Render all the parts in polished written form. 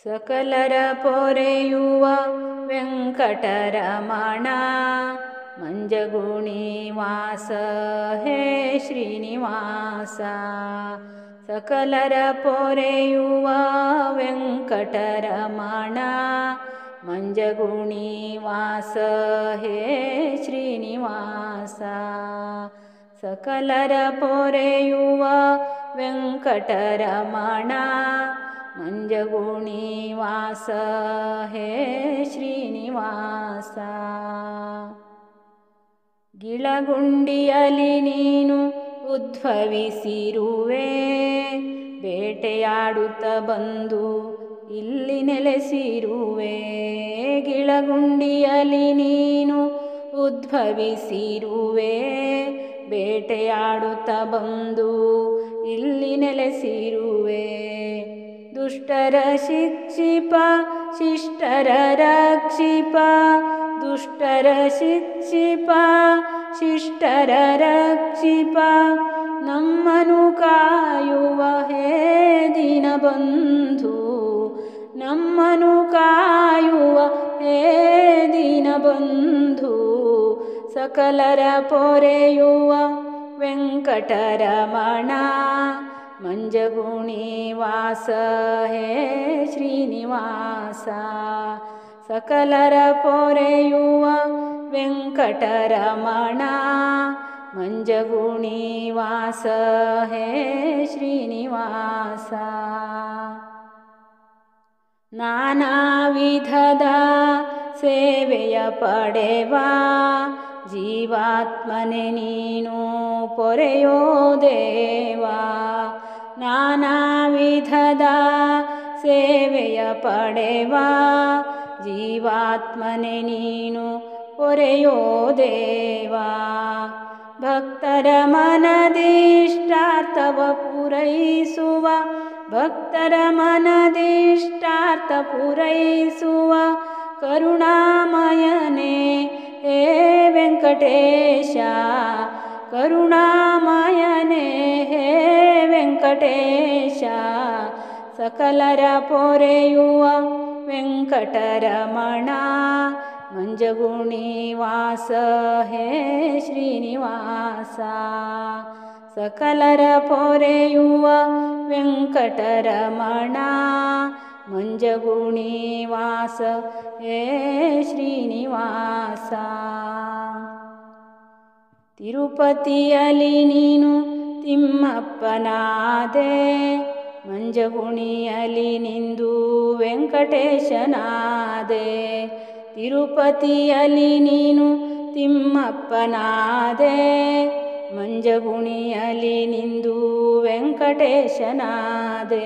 सकलर पोरेयुव वेंकटरमण मंजगुणी वास हे श्रीनिवास। सकलर पोरेयुव वेंकटरमण मंजगुणी वास हे श्रीनिवास। सकलर पोरेयुव वेंकटरमण मंजगुणी वास हे श्रीनिवास। ಗಿಳಗುಂಡಿಯಲಿ ನೀನು ಉದ್ಭವಿಸಿರುವೆ, ಬೇಟೆಯಾಡುತ್ತ ಬಂದು ಇಲ್ಲಿ ನೆಲೆಸಿರುವೆ। ಗಿಳಗುಂಡಿಯಲಿ ನೀನು ಉದ್ಭವಿಸಿರುವೆ, ಬೇಟೆಯಾಡುತ್ತ ಬಂದು ಇಲ್ಲಿ ನೆಲೆಸಿರುವೆ। ದುಷ್ಟರ ಶಿಕ್ಷಿಪ ಶಿಷ್ಟರ ರಕ್ಷಿಪ, ದುಷ್ಟರ ಶಿಕ್ಷಿಪ ಶಿಷ್ಟರ ರಕ್ಷಿಪ, ನಮ್ಮನು ಕಾಯುವ ಹೇ ದೀನಬಂಧು, ನಮ್ಮನು ಕಾಯುವ ಹೇ ದೀನಬಂಧು। ಸಕಲರ ಪೊರೆಯುವ ವೆಂಕಟರಮಣ ಮಂಜಗುಣಿ ವಾಸ ಹೇ ಶ್ರೀನಿವಾಸ। सकलर पोरेयुव वेंकटरमण मंजगुणी वास हे श्रीनिवास। नाना विधद सेवेय पडेव जीवात्मने नीनु पोरेयो देव। नाना विधद सेवेय पडेव जीवात्मने नीनु पोरेयो देव। भक्तर मनदिष्टार्थव पूरैसुव, भक्तर मनदिष्टार्थ पूरैसुव करुणामयने हे वेंकटेश। करुणामयने हे वेंकटेश। सकलर पोरेयुव वेंकटरमण मंजगुणी वास हे श्रीनिवास। सकलर पोरेयुव वेंकटरमण मंजगुणी वास हे श्रीनिवास। तिरुपतियली नीनु तिम्मप्पनाದೆ, ಮಂಜಗುಣಿಯಲಿ ನಿಂದು ವೆಂಕಟೇಶನಾದೆ। ತಿರುಪತಿಯಲಿ ನೀನು ತಿಮ್ಮಪ್ಪನಾದೆ, ಮಂಜಗುಣಿಯಲಿ ನಿಂದು ವೆಂಕಟೇಶನಾದೆ।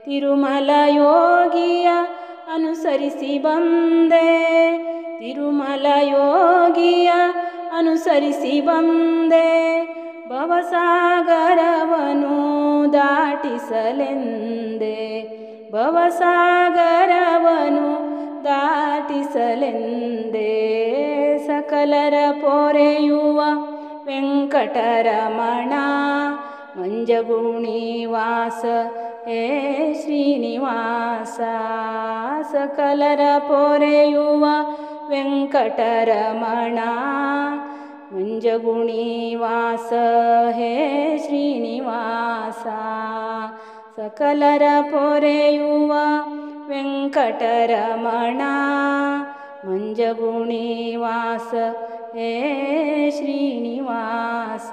ತಿರುಮಲ ಯೋಗಿಯ ಅನುಸರಿಸಿ ಬಂದೆ, ತಿರುಮಲ ಯೋಗಿಯ ಅನುಸರಿಸಿ ಬಂದೆ, ಭವಸಾಗರವನು ದಾಟಿಸಲೆಂದೆ, ಭವಸಾಗರವನು ದಾಟಿಸಲೆಂದೆ। सकलर पोरेयुव वेंकटरमण मंजगुणी वास हे श्रीनिवास। सकलर पोरेयुव वेंकटरमण मंजगुणी वास हे श्रीनिवास। सकलर पोरेयुव वेंकटरमण मंजगुणी वास हे श्रीनिवास।